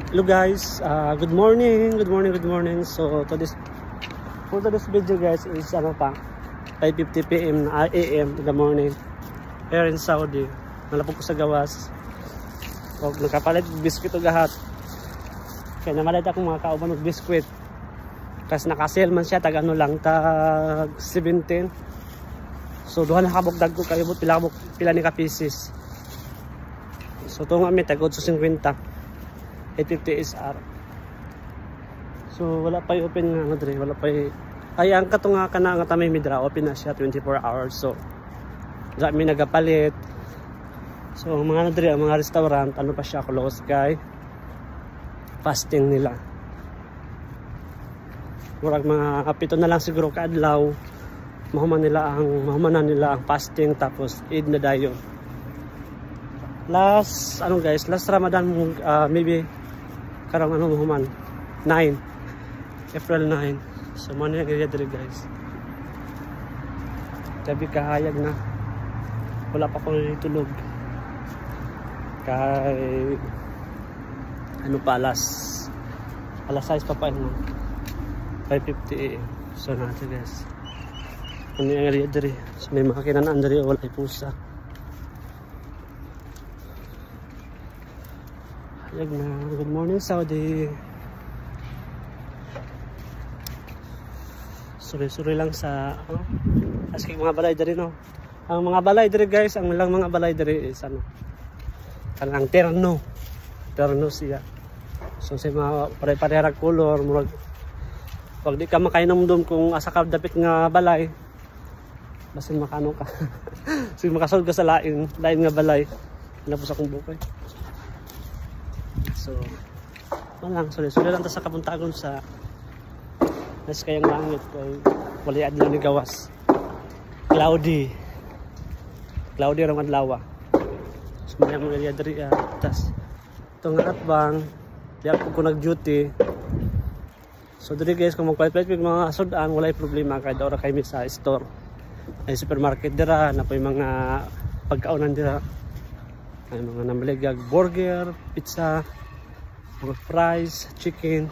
Hello guys, good morning. So for today's video guys is 5:50 PM AM in the morning here in Saudi. Nalapog ko sa gawas. O nakapalit biskwit o gahat. Kaya namalit akong mga kauban ng biskwit. Kasi naka-sale man siya, tag ano lang, tag 17. So duha na kabugdag ko kayo, pila ni ka pieces. So ito nga may tagod sa 50. 850 SR. So wala pa open nga madre, wala pa ay ang kato nga kana nga tamay midra open na siya 24 hours. So dami nagapalit. So mga madre, ang mga restaurant ano pa siya close kay fasting nila. Murag mga kapito na lang siguro kaadlaw mahuman na nila ang fasting tapos Eid na dayon. Last Ramadan maybe karang human 9 April 9. So man yung area dito guys, gabi kahayag na, wala pa ko tulog kay pa alas 6 pa pa 5:50 AM. So natin guys ano yung area dito, so may mga kinanaan dito, wala pusa. Good morning Saudi. Suri lang sa asking mga balay diri no. Ang mga balay diri guys, ang lang mga balay diri is kanang terno siya. So sa mga pare-parehara color murag pag di ka makainom kung asa ka dapit nga balay basin makano ka. Sige makasod ka sa lain nga balay. Napos akong bukoy. So, lang, suli lang ta sa kabuntagon sa nas kayang langit kay wali adlaw ni gawas. Cloudy rong adlaw. So, may mga area diri tas itong atbang di ako nag-duty. So, diri guys kung magpalit-palit mga sudan walay problema kay daw ra kay mi sa store. Ay supermarket dira na po mga pagkaunan dira. Ay mga namaligag burger, pizza, mga fries, chicken,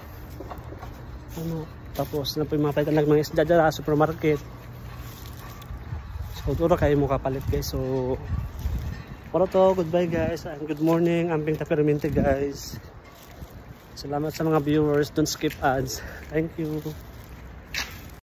tapos na po yung mga palitan ng mga isda dyan sa supermarket. So ito kayo mo kapalit guys. So para to, goodbye guys and good morning, amping tapermente guys. Salamat sa mga viewers, don't skip ads. Thank you.